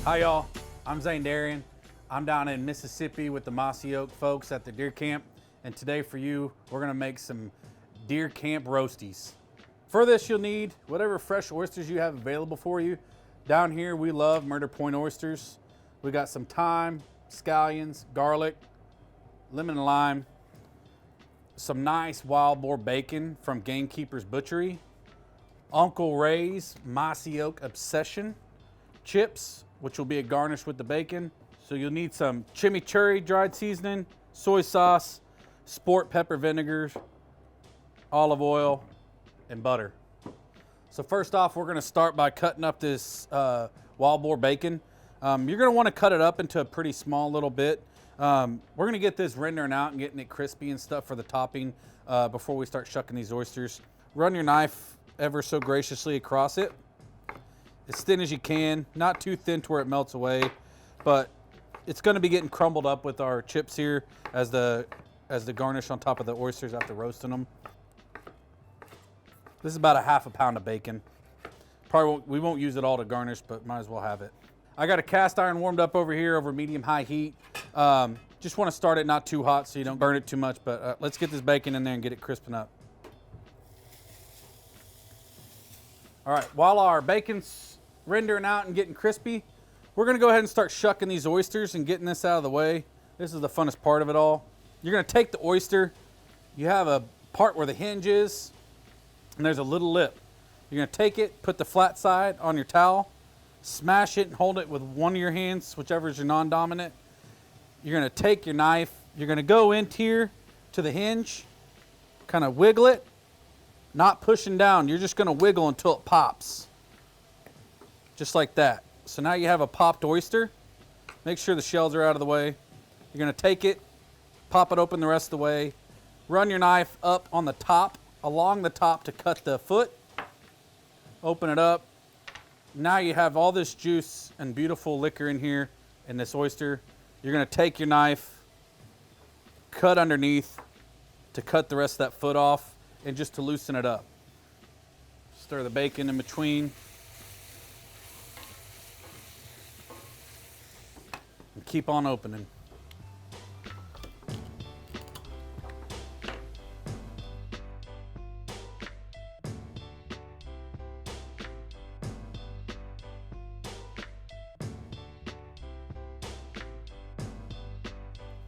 Hi y'all, I'm Zane Dearien. I'm down in Mississippi with the Mossy Oak folks at the Deer Camp, and today for you, we're gonna make some Deer Camp Roasties. For this, you'll need whatever fresh oysters you have available for you. Down here, we love Murder Point oysters. We got some thyme, scallions, garlic, lemon and lime, some nice wild boar bacon from Gamekeeper's Butchery, Uncle Ray's Mossy Oak Obsession, chips, which will be a garnish with the bacon. So you'll need some chimichurri dried seasoning, soy sauce, sport pepper vinegars, olive oil, and butter. So first off, we're gonna start by cutting up this wild boar bacon. You're gonna wanna cut it up into a pretty small little bit. We're gonna get this rendering out and getting it crispy and stuff for the topping before we start shucking these oysters. Run your knife ever so graciously across it, as thin as you can, not too thin to where it melts away, but it's gonna be getting crumbled up with our chips here as the garnish on top of the oysters after roasting them. This is about a half a pound of bacon. We won't use it all to garnish, but might as well have it. I got a cast iron warmed up over here over medium-high heat. Just want to start it not too hot so you don't burn it too much, but let's get this bacon in there and get it crisping up. All right, while our bacon's rendering out and getting crispy, we're gonna go ahead and start shucking these oysters and getting this out of the way. This is the funnest part of it all. You're gonna take the oyster, you have a part where the hinge is, and there's a little lip. You're gonna take it, put the flat side on your towel, smash it and hold it with one of your hands, whichever is your non-dominant. You're gonna take your knife, you're gonna go into here to the hinge, kind of wiggle it, not pushing down. You're just gonna wiggle until it pops. Just like that. So now you have a popped oyster. Make sure the shells are out of the way. You're gonna take it, pop it open the rest of the way, run your knife up on the top, along the top to cut the foot, open it up. Now you have all this juice and beautiful liquor in here in this oyster. You're gonna take your knife, cut underneath to cut the rest of that foot off and just to loosen it up. Stir the bacon in between. And keep on opening.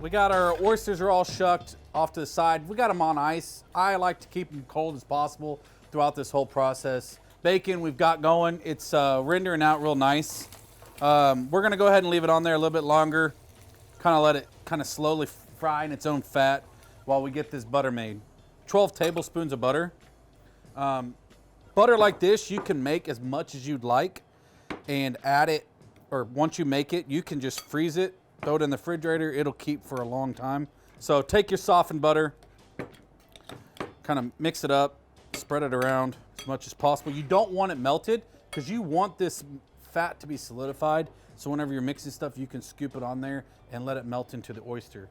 We got our oysters are all shucked off to the side. We got them on ice. I like to keep them cold as possible throughout this whole process. Bacon we've got going. It's rendering out real nice. We're gonna go ahead and leave it on there a little bit longer. Kind of let it kind of slowly fry in its own fat while we get this butter made. 12 tablespoons of butter. Butter like this, you can make as much as you'd like and add it, or once you make it, you can just freeze it. Throw it in the refrigerator, it'll keep for a long time. So take your softened butter, kind of mix it up, spread it around as much as possible. You don't want it melted because you want this fat to be solidified. So whenever you're mixing stuff, you can scoop it on there and let it melt into the oyster.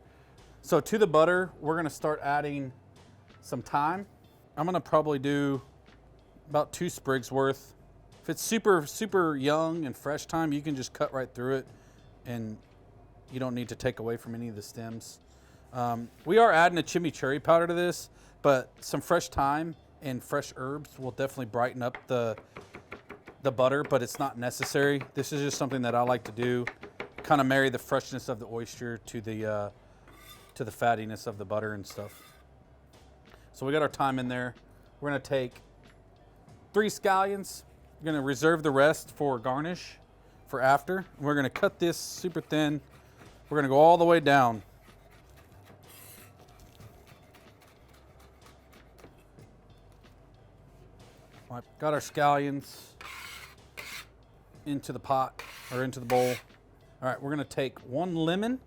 So to the butter, we're gonna start adding some thyme. I'm gonna probably do about 2 sprigs worth. If it's super young and fresh thyme, you can just cut right through it and you don't need to take away from any of the stems. We are adding a chimichurri powder to this, but some fresh thyme and fresh herbs will definitely brighten up the butter, but it's not necessary. This is just something that I like to do, kind of marry the freshness of the oyster to the fattiness of the butter and stuff. So we got our thyme in there. We're gonna take 3 scallions. We're gonna reserve the rest for garnish for after. We're gonna cut this super thin. We're gonna go all the way down. Got our scallions into the pot or into the bowl. All right, we're gonna take 1 lemon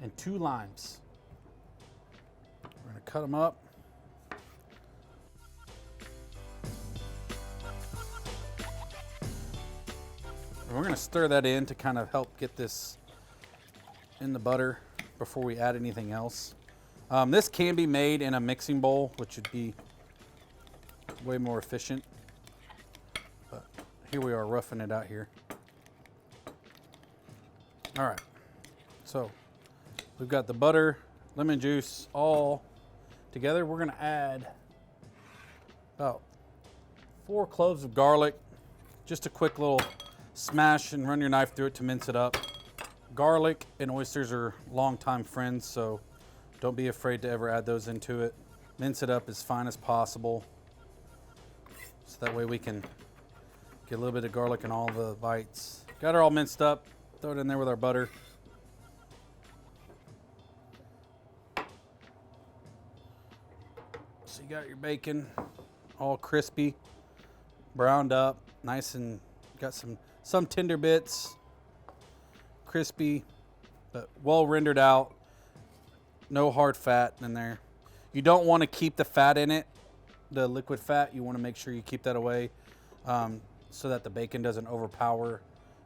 and 2 limes. We're gonna cut them up. And we're gonna stir that in to kind of help get this in the butter before we add anything else. This can be made in a mixing bowl, which would be way more efficient. But here we are roughing it out here. All right, so we've got the butter, lemon juice all together. We're gonna add about 4 cloves of garlic, just a quick little smash and run your knife through it to mince it up. Garlic and oysters are longtime friends, so don't be afraid to ever add those into it. Mince it up as fine as possible, so that way we can get a little bit of garlic in all the bites. Got her all minced up, throw it in there with our butter. So you got your bacon all crispy, browned up, nice, and got some tender bits, crispy, but well rendered out. No hard fat in there. You don't want to keep the fat in it, the liquid fat. You want to make sure you keep that away so that the bacon doesn't overpower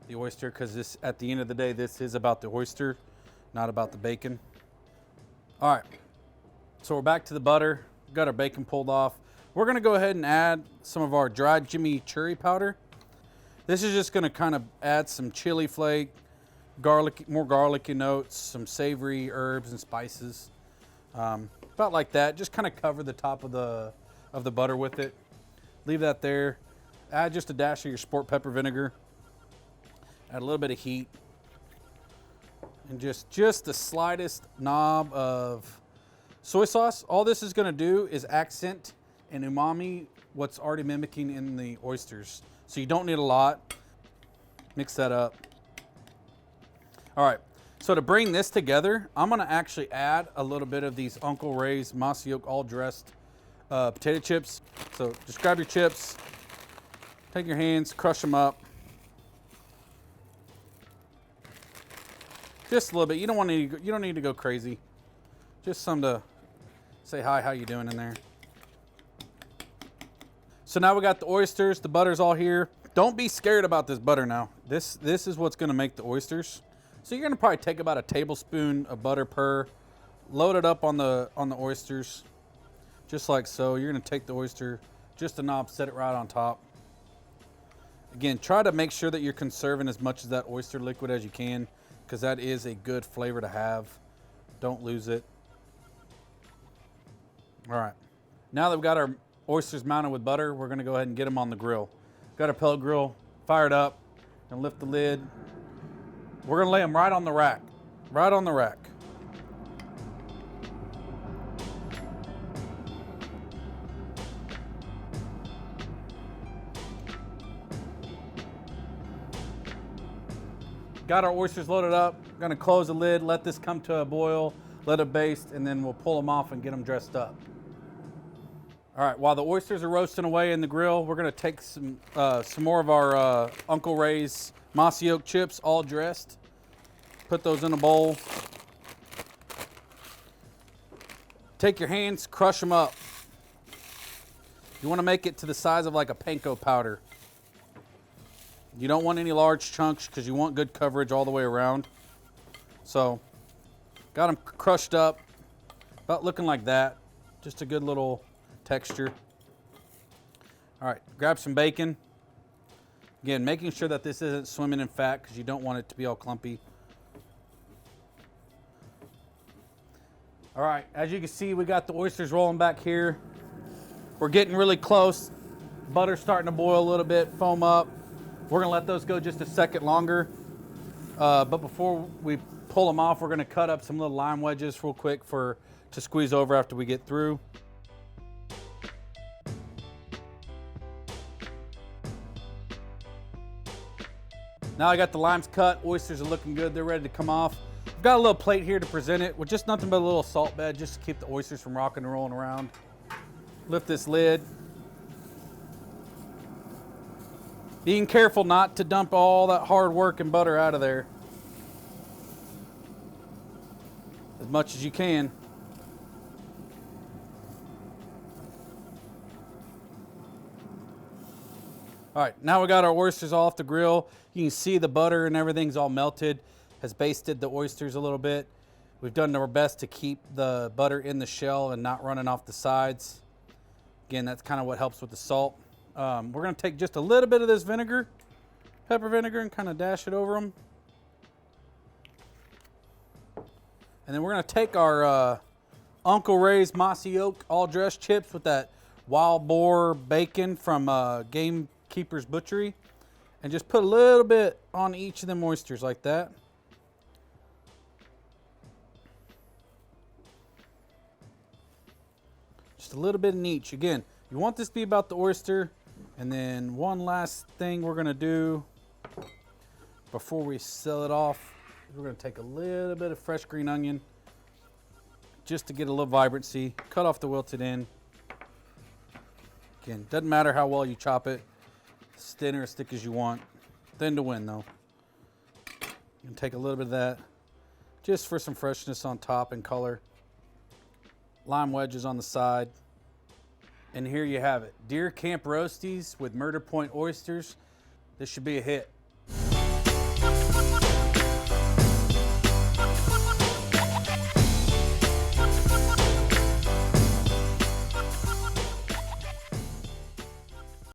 the oyster, because this, at the end of the day, this is about the oyster, not about the bacon. All right, so we're back to the butter. Got our bacon pulled off. We're gonna go ahead and add some of our dried chimichurri powder. This is just gonna kind of add some chili flake, garlic, more garlicky notes, some savory herbs and spices, about like that. Just kind of cover the top of the butter with it. Leave that there. Add just a dash of your sport pepper vinegar. Add a little bit of heat, and just the slightest knob of soy sauce. All this is going to do is accent and umami what's already mimicking in the oysters. So you don't need a lot. Mix that up. All right, so to bring this together, I'm gonna actually add a little bit of these Uncle Ray's mossy oak all dressed potato chips. So just grab your chips, take your hands, crush them up. Just a little bit. You don't need to go crazy. Just some to say hi, how you doing in there. So now we got the oysters, the butter's all here. Don't be scared about this butter now. This is what's gonna make the oysters. So you're gonna probably take about a tablespoon of butter per, load it up on the oysters, just like so. You're gonna take the oyster, just a knob, set it right on top. Again, try to make sure that you're conserving as much of that oyster liquid as you can, because that is a good flavor to have. Don't lose it. All right, now that we've got our oysters mounted with butter, we're gonna go ahead and get them on the grill. Got our pellet grill fired up, and lift the lid. We're gonna lay them right on the rack, right on the rack. Got our oysters loaded up. Gonna close the lid, let this come to a boil, let it baste, and then we'll pull them off and get them dressed up. All right, while the oysters are roasting away in the grill, we're gonna take some more of our Uncle Ray's mossy oak chips, all dressed. Put those in a bowl. Take your hands, crush them up. You wanna make it to the size of like a panko powder. You don't want any large chunks because you want good coverage all the way around. So, got them crushed up, about looking like that. Just a good little texture. All right, grab some bacon. Again, making sure that this isn't swimming in fat because you don't want it to be all clumpy. All right, as you can see, we got the oysters rolling back here. We're getting really close. Butter's starting to boil a little bit, foam up. We're gonna let those go just a second longer. But before we pull them off, we're gonna cut up some little lime wedges real quick to squeeze over after we get through. Now I got the limes cut, oysters are looking good, they're ready to come off. I've got a little plate here to present it with just nothing but a little salt bed just to keep the oysters from rocking and rolling around. Lift this lid. Being careful not to dump all that hard work and butter out of there. As much as you can. All right, now we got our oysters off the grill. You can see the butter and everything's all melted, has basted the oysters a little bit. We've done our best to keep the butter in the shell and not running off the sides. Again, that's kind of what helps with the salt. We're gonna take just a little bit of this vinegar, pepper vinegar, and kind of dash it over them. And then we're gonna take our Uncle Ray's Mossy Oak all dressed chips with that wild boar bacon from Gamekeeper's Butchery, and just put a little bit on each of them oysters like that. Just a little bit in each. Again, you want this to be about the oyster. And then one last thing we're gonna do before we sell it off, we're gonna take a little bit of fresh green onion just to get a little vibrancy. Cut off the wilted end. Again, doesn't matter how well you chop it. As thin or as thick as you want. Thin to win though. You can take a little bit of that just for some freshness on top and color. Lime wedges on the side. And here you have it. Deer Camp Roasties with Murder Point oysters. This should be a hit.